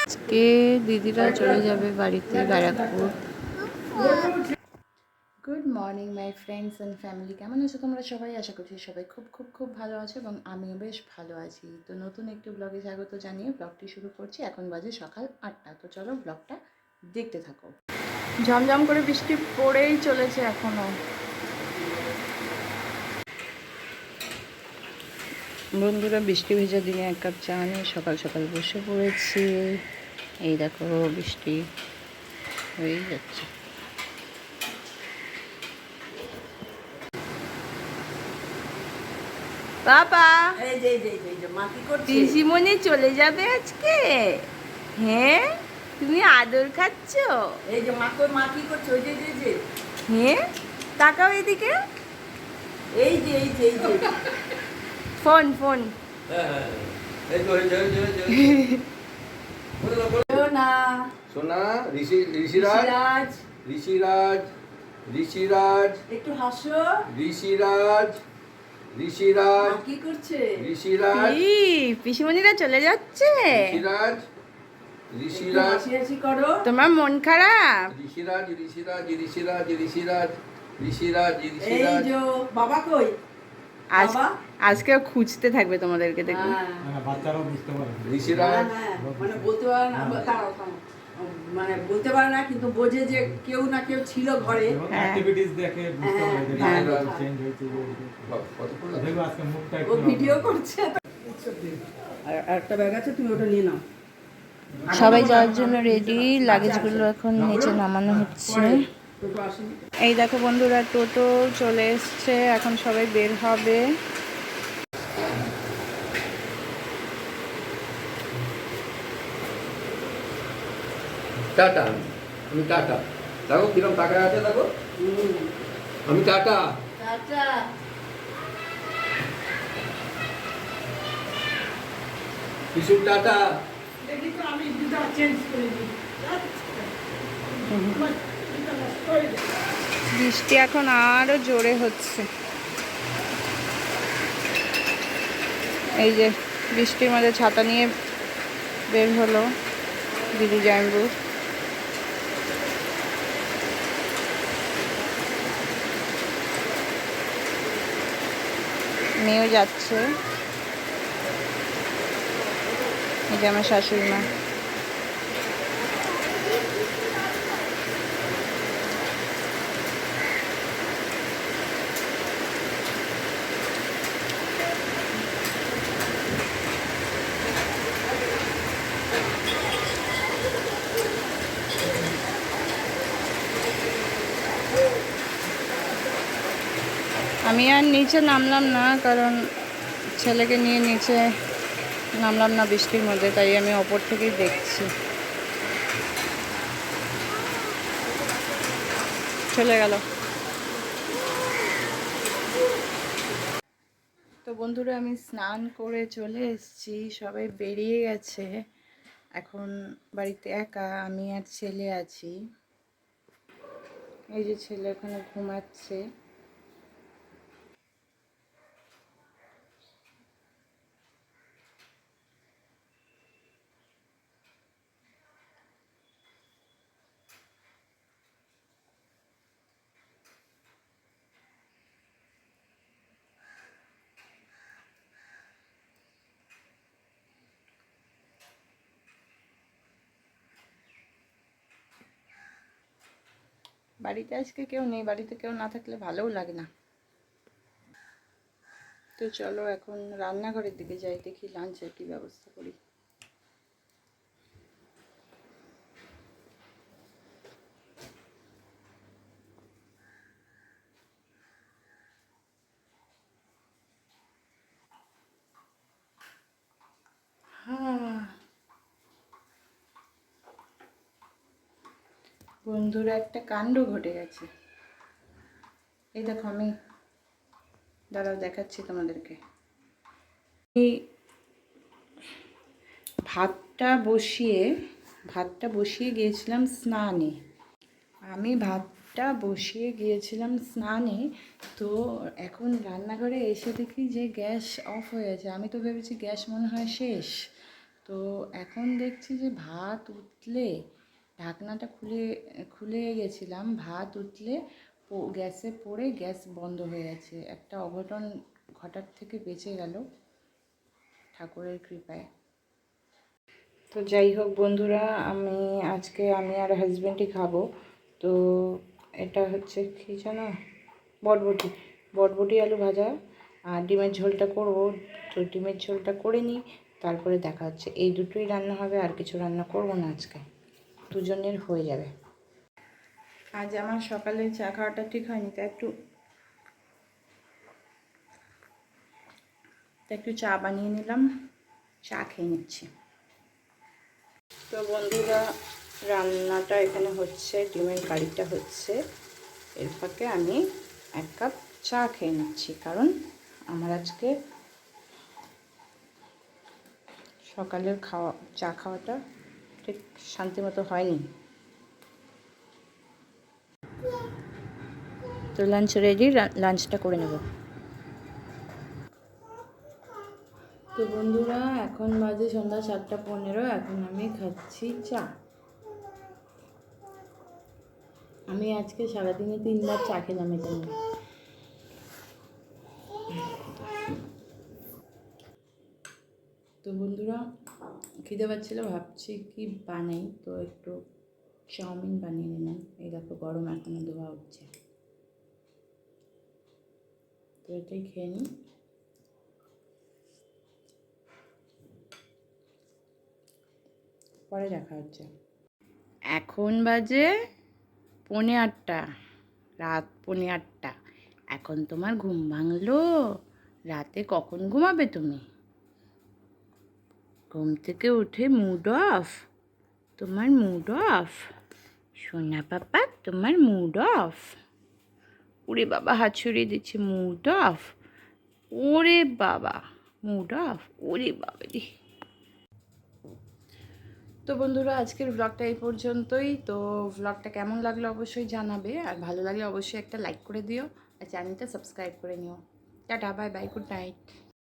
আজকে দিদিরা চলে যাবে বাড়িতে Barrackpore. Good morning my friends and family, কেমন আছো তোমরা সবাই? আশা করছি সবাই খুব খুব খুব ভালো আছো এবং আমিও বেশ ভালো আছি। তো নতুন একটি ব্লগে স্বাগত জানিয়ে ব্লগটি শুরু করছি। এখন বাজে সকাল 8টা। তো চলো ব্লগটা দেখতে থাকো। ঝমঝম করে বৃষ্টি পড়েই চলেছে এখনও। বন্ধুরা, বৃষ্টি ভেজা দিনে এক কাপ চা নিয়ে সকাল সকাল বসে পড়েছি। এই দেখো বৃষ্টি হয়েই যাচ্ছে। বাবা, পিসিমণি চলে যাবে আজকে? হ্যাঁ, তুমি আদর খাচ্ছ? এই যে মা কি করছে? ওই যে হ্যাঁ, তাকাও এদিকে। এই যে ফোন ফোন। সোনা সোনা, ঋষিরাজ, ঋষিরাজ, ঋষিরাজ, একটু হাসো। ঋষিরাজ, ঋষিরাজ, কি করছে? ঋষিরাজ, পিসিমণিরা চলে যাচ্ছে। ঋষিরাজ, ঋষিরাজ, হাসি করো। তোমার মন খারাপ? ঋষিরাজ, ঋষিরাজ, ঋষিরাজ, ঋষিরাজ, ঋষিরাজ, এই ঋষিরাজ। যে বাবা কই? আজকে খুঁজতে থাকবে তোমাদেরকে, দেখবে। বাচ্চারাও বুঝতে পারে ঋষিরাজ, মানে বলতে পারে না, মানে বলতে পারে না, কিন্তু বোঝে যে কেউ না কেউ ছিল ঘরে। অ্যাক্টিভিটিস দেখে বুঝতে পারে যে চেঞ্জ হয়েছে। দেখো আজকে মুখটা ও একটু ভিডিও করছে। আর একটা ব্যাগ আছে, তুমি ওটা নিয়ে নাও। সবাই যাওয়ার জন্য রেডি। লাগেজগুলো এখন নিচে নামানো হচ্ছে। টোটো আসেনি। এই দেখো বন্ধুরা, টোটো চলে এসছে, এখন সবাই বের হবে। টাটা, আমি টাটা। দেখো কিরম টাকা আছে, দেখো আমি টাটা। টাটা। বিশুর টাটা। দেখি তো আমি জুতা চেঞ্জ করে দিই। বৃষ্টি এখন আরো জোরে হচ্ছে। এই যে বৃষ্টির মধ্যে ছাতা নিয়ে বের হলো দিদি জামাইবু। মেয়েও যাচ্ছে। এই যে আমার শাশুড়ি মা। আমি আর নিচে নামলাম না, কারণ ছেলেকে নিয়ে নিচে নামলাম না বৃষ্টির মধ্যে, তাই আমি ওপর থেকেই দেখছি। চলে গেল। তো বন্ধুরা, আমি স্নান করে চলে এসেছি, সবাই বেরিয়ে গেছে। এখন বাড়িতে একা আমি আর ছেলে আছি। এই যে ছেলে ওখানে ঘুমাচ্ছে। বাড়িতে আজকে কেউ নেই, বাড়িতে কেউ না থাকলে ভালোও লাগে না। তো চলো এখন রান্নাঘরের দিকে যাই, দেখি লাঞ্চের কি ব্যবস্থা করি। বন্ধুরা, একটা কাণ্ড ঘটে গেছে। এই দেখো, আমি দাঁড়াও দেখাচ্ছি তোমাদেরকে। এই ভাতটা বসিয়ে গিয়েছিলাম স্নানে। তো এখন রান্নাঘরে এসে দেখি যে গ্যাস অফ হয়ে আছে। আমি তো ভেবেছি গ্যাস মনে হয় শেষ। তো এখন দেখছি যে ভাত উঠলে ঢাকনাটা খুলে গেছিলাম, ভাত উঠলে গ্যাসে পড়ে গ্যাস বন্ধ হয়ে গেছে। একটা অঘটন ঘটার থেকে বেঁচে গেল ঠাকুরের কৃপায়। তো যাই হোক বন্ধুরা, আজকে আমি আর হাজব্যান্ডই খাবো। তো এটা হচ্ছে কি জানো, বটবটি আলু ভাজা আর ডিমের ঝোলটা করব। তো ডিমের ঝোলটা করে নিই, তারপরে দেখা হচ্ছে। এই দুটোই রান্না হবে, আর কিছু রান্না করব না আজকে, দুজনের হয়ে যাবে। আজ আমার সকালে চা খাওয়াটা ঠিক হয়নি, তাই একটু চা বানিয়ে নিলাম, চা খেয়ে নিচ্ছি। তো বন্ধুরা, রান্নাটা এখানে হচ্ছে, ডিমের কারিটা হচ্ছে, এর ফাঁকে আমি 1 কাপ চা খেয়ে নিচ্ছি, কারণ আমার আজকে সকালের চা খাওয়াটা ঠিক শান্তি মতো হয়নি। তো লাঞ্চ রেডি, লাঞ্চটা করে নেব। তো বন্ধুরা, এখন বাজে সন্ধ্যা 7:15, এখন আমি খাচ্ছি চা। আমি আজকে সারাদিনে 3 বার চা খেলাম এখানে। তো বন্ধুরা, খিদে পাচ্ছিল, ভাবছি কি বানাই, তো একটু চাউমিন বানিয়ে নিলাম। এই দেখো গরম এখনো ধোয়া হচ্ছে, তো এটাই খেয়ে নিই। পরে দেখা হচ্ছে। এখন বাজে 8:15, রাত 8:15। এখন তোমার ঘুম ভাঙলো? রাতে কখন ঘুমাবে তুমি? ঘুম থেকে উঠে মুড অফ, তোমার মুড অফ, সোনা পাপা তোমার মুড অফ। ওরে বাবা, হাত ছড়িয়ে দিচ্ছে, মুড অফ। ওরে বাবা, মুড অফ, ওরে বাবা রে। তো বন্ধুরা, আজকের ব্লগটা এই পর্যন্তই। তো ব্লগটা কেমন লাগলো অবশ্যই জানাবে, আর ভালো লাগলে অবশ্যই একটা লাইক করে দিও, আর চ্যানেলটা সাবস্ক্রাইব করে নিও। Tata, bye bye, good night.